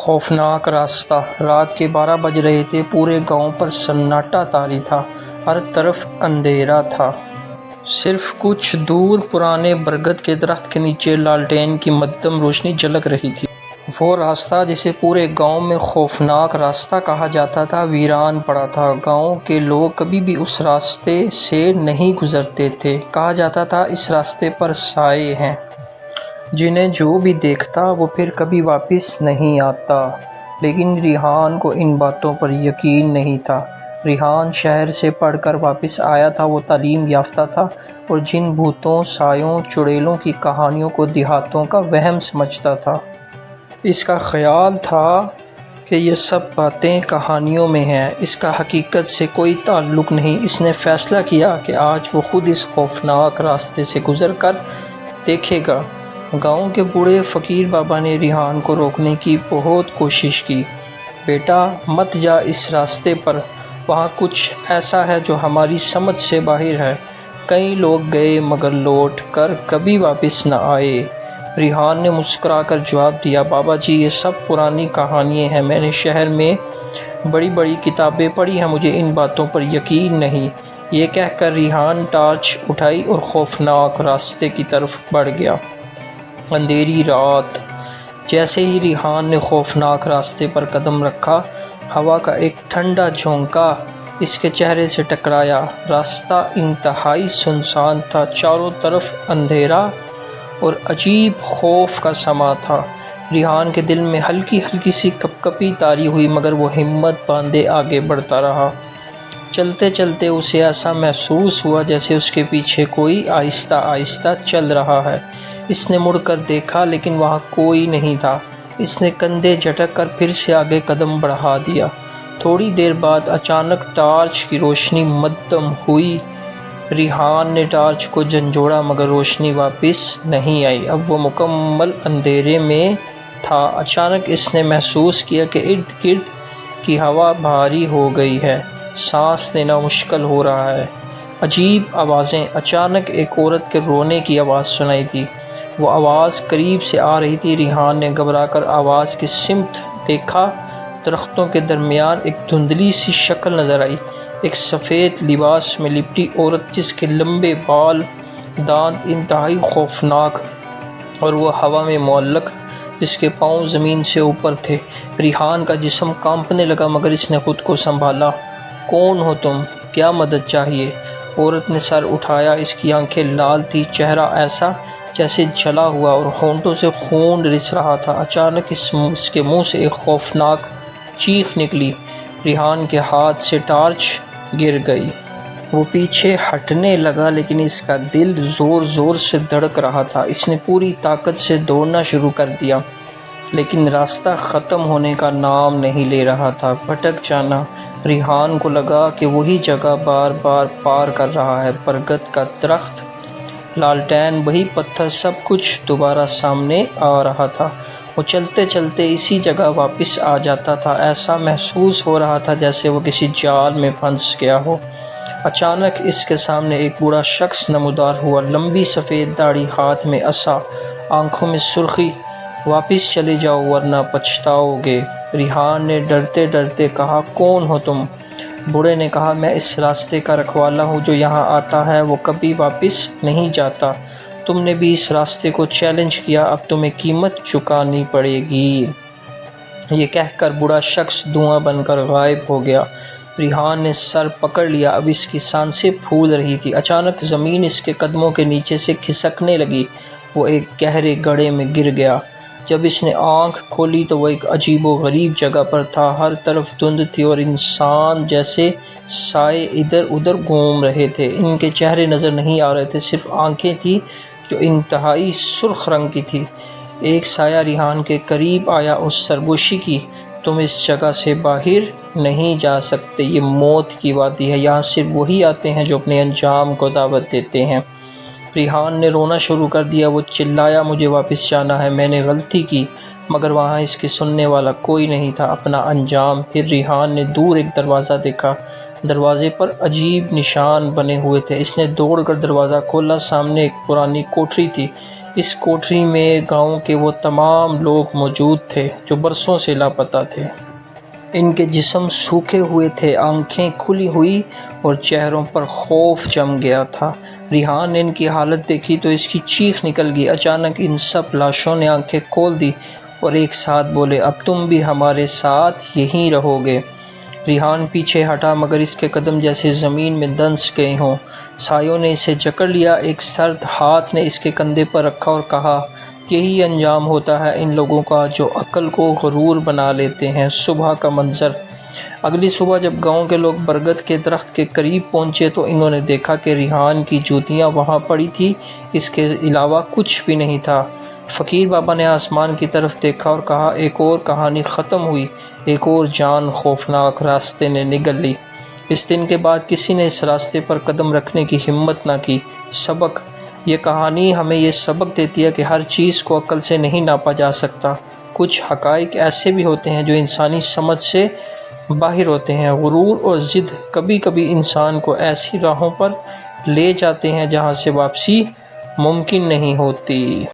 خوفناک راستہ۔ رات کے 12 بج رہے تھے۔ پورے گاؤں پر سناٹا طاری تھا، ہر طرف اندھیرا تھا۔ صرف کچھ دور پرانے برگد کے درخت کے نیچے لالٹین کی مدھم روشنی جھلک رہی تھی۔ وہ راستہ جسے پورے گاؤں میں خوفناک راستہ کہا جاتا تھا، ویران پڑا تھا۔ گاؤں کے لوگ کبھی بھی اس راستے سے نہیں گزرتے تھے۔ کہا جاتا تھا اس راستے پر سائے ہیں، جنہیں جو بھی دیکھتا وہ پھر کبھی واپس نہیں آتا۔ لیکن ریحان کو ان باتوں پر یقین نہیں تھا۔ ریحان شہر سے پڑھ کر واپس آیا تھا۔ وہ تعلیم یافتہ تھا اور جن بھوتوں، سایوں، چڑیلوں کی کہانیوں کو دیہاتوں کا وہم سمجھتا تھا۔ اس کا خیال تھا کہ یہ سب باتیں کہانیوں میں ہیں، اس کا حقیقت سے کوئی تعلق نہیں۔ اس نے فیصلہ کیا کہ آج وہ خود اس خوفناک راستے سے گزر کر دیکھے گا۔ گاؤں کے بوڑھے فقیر بابا نے ریحان کو روکنے کی بہت کوشش کی۔ بیٹا، مت جا اس راستے پر، وہاں کچھ ایسا ہے جو ہماری سمجھ سے باہر ہے۔ کئی لوگ گئے مگر لوٹ کر کبھی واپس نہ آئے۔ ریحان نے مسکرا کر جواب دیا، بابا جی یہ سب پرانی کہانیاں ہیں، میں نے شہر میں بڑی بڑی کتابیں پڑھی ہیں، مجھے ان باتوں پر یقین نہیں۔ یہ کہہ کر ریحان ٹارچ اٹھائی اور خوفناک راستے کی طرف بڑھ گیا۔ اندھیری رات۔ جیسے ہی ریحان نے خوفناک راستے پر قدم رکھا، ہوا کا ایک ٹھنڈا جھونکا اس کے چہرے سے ٹکرایا۔ راستہ انتہائی سنسان تھا، چاروں طرف اندھیرا اور عجیب خوف کا سما تھا۔ ریحان کے دل میں ہلکی ہلکی سی کپکپی طاری ہوئی، مگر وہ ہمت باندھے آگے بڑھتا رہا۔ چلتے چلتے اسے ایسا محسوس ہوا جیسے اس کے پیچھے کوئی آہستہ آہستہ چل رہا ہے۔ اس نے مڑ کر دیکھا لیکن وہاں کوئی نہیں تھا۔ اس نے کندھے جھٹک کر پھر سے آگے قدم بڑھا دیا۔ تھوڑی دیر بعد اچانک ٹارچ کی روشنی مدھم ہوئی۔ ریحان نے ٹارچ کو جھنجھوڑا مگر روشنی واپس نہیں آئی۔ اب وہ مکمل اندھیرے میں تھا۔ اچانک اس نے محسوس کیا کہ ارد گرد کی ہوا بھاری ہو گئی ہے، سانس لینا مشکل ہو رہا ہے۔ عجیب آوازیں۔ اچانک ایک عورت کے رونے کی آواز سنائی دی۔ وہ آواز قریب سے آ رہی تھی۔ ریحان نے گھبرا کر آواز کی سمت دیکھا۔ درختوں کے درمیان ایک دھندلی سی شکل نظر آئی، ایک سفید لباس میں لپٹی عورت جس کے لمبے بال، دانت انتہائی خوفناک اور وہ ہوا میں معلق، جس کے پاؤں زمین سے اوپر تھے۔ ریحان کا جسم کانپنے لگا مگر اس نے خود کو سنبھالا۔ کون ہو تم؟ کیا مدد چاہیے؟ عورت نے سر اٹھایا۔ اس کی آنکھیں لال تھی، چہرہ ایسا جیسے جلا ہوا اور ہونٹوں سے خون رس رہا تھا۔ اچانک اس کے منہ سے ایک خوفناک چیخ نکلی۔ ریحان کے ہاتھ سے ٹارچ گر گئی۔ وہ پیچھے ہٹنے لگا لیکن اس کا دل زور زور سے دھڑک رہا تھا۔ اس نے پوری طاقت سے دوڑنا شروع کر دیا لیکن راستہ ختم ہونے کا نام نہیں لے رہا تھا۔ بھٹک جانا۔ ریحان کو لگا کہ وہی جگہ بار بار پار کر رہا ہے، برگد کا درخت، لالٹین، وہی پتھر، سب کچھ دوبارہ سامنے آ رہا تھا۔ وہ چلتے چلتے اسی جگہ واپس آ جاتا تھا۔ ایسا محسوس ہو رہا تھا جیسے وہ کسی جال میں پھنس گیا ہو۔ اچانک اس کے سامنے ایک بوڑھا شخص نمودار ہوا، لمبی سفید داڑھی، ہاتھ میں عصا، آنکھوں میں سرخی۔ واپس چلے جاؤ ورنہ پچھتاؤ گے، ریحان نے ڈرتے ڈرتے کہا۔ کون ہو تم؟ بوڑھے نے کہا، میں اس راستے کا رکھوالا ہوں، جو یہاں آتا ہے وہ کبھی واپس نہیں جاتا۔ تم نے بھی اس راستے کو چیلنج کیا، اب تمہیں قیمت چکانی پڑے گی۔ یہ کہہ کر بوڑھا شخص دھواں بن کر غائب ہو گیا۔ ریحان نے سر پکڑ لیا، اب اس کی سانسیں پھول رہی تھی۔ اچانک زمین اس کے قدموں کے نیچے سے کھسکنے لگی۔ وہ ایک گہرے گڑھے میں گر گیا۔ جب اس نے آنکھ کھولی تو وہ ایک عجیب و غریب جگہ پر تھا۔ ہر طرف دھند تھی اور انسان جیسے سائے ادھر ادھر گھوم رہے تھے۔ ان کے چہرے نظر نہیں آ رہے تھے، صرف آنکھیں تھیں جو انتہائی سرخ رنگ کی تھی۔ ایک سایہ ریحان کے قریب آیا اور سرگوشی کی، تم اس جگہ سے باہر نہیں جا سکتے، یہ موت کی وادی ہے، یہاں صرف وہی آتے ہیں جو اپنے انجام کو دعوت دیتے ہیں۔ ریحان نے رونا شروع کر دیا۔ وہ چلایا، مجھے واپس جانا ہے، میں نے غلطی کی، مگر وہاں اس کے سننے والا کوئی نہیں تھا۔ اپنا انجام۔ پھر ریحان نے دور ایک دروازہ دیکھا، دروازے پر عجیب نشان بنے ہوئے تھے۔ اس نے دوڑ کر دروازہ کھولا۔ سامنے ایک پرانی کوٹری تھی، اس کوٹری میں گاؤں کے وہ تمام لوگ موجود تھے جو برسوں سے لاپتہ تھے۔ ان کے جسم سوکھے ہوئے تھے، آنکھیں کھلی ہوئی اور چہروں پر خوف جم گیا تھا۔ ریحان نے ان کی حالت دیکھی تو اس کی چیخ نکل گئی۔ اچانک ان سب لاشوں نے آنکھیں کھول دی اور ایک ساتھ بولے، اب تم بھی ہمارے ساتھ یہیں رہو گے۔ ریحان پیچھے ہٹا مگر اس کے قدم جیسے زمین میں دنس گئے ہوں۔ سایوں نے اسے جکڑ لیا، ایک سرد ہاتھ نے اس کے کندھے پر رکھا اور کہا، یہی انجام ہوتا ہے ان لوگوں کا جو عقل کو غرور بنا لیتے ہیں۔ صبح کا منظر۔ اگلی صبح جب گاؤں کے لوگ برگد کے درخت کے قریب پہنچے تو انہوں نے دیکھا کہ ریحان کی جوتیاں وہاں پڑی تھی، اس کے علاوہ کچھ بھی نہیں تھا۔ فقیر بابا نے آسمان کی طرف دیکھا اور کہا، ایک اور کہانی ختم ہوئی، ایک اور جان خوفناک راستے نے نگل لی۔ اس دن کے بعد کسی نے اس راستے پر قدم رکھنے کی ہمت نہ کی۔ سبق: یہ کہانی ہمیں یہ سبق دیتی ہے کہ ہر چیز کو عقل سے نہیں ناپا جا سکتا۔ کچھ حقائق ایسے بھی ہوتے ہیں جو انسانی سمجھ سے باہر ہوتے ہیں۔ غرور اور ضد کبھی کبھی انسان کو ایسی راہوں پر لے جاتے ہیں جہاں سے واپسی ممکن نہیں ہوتی۔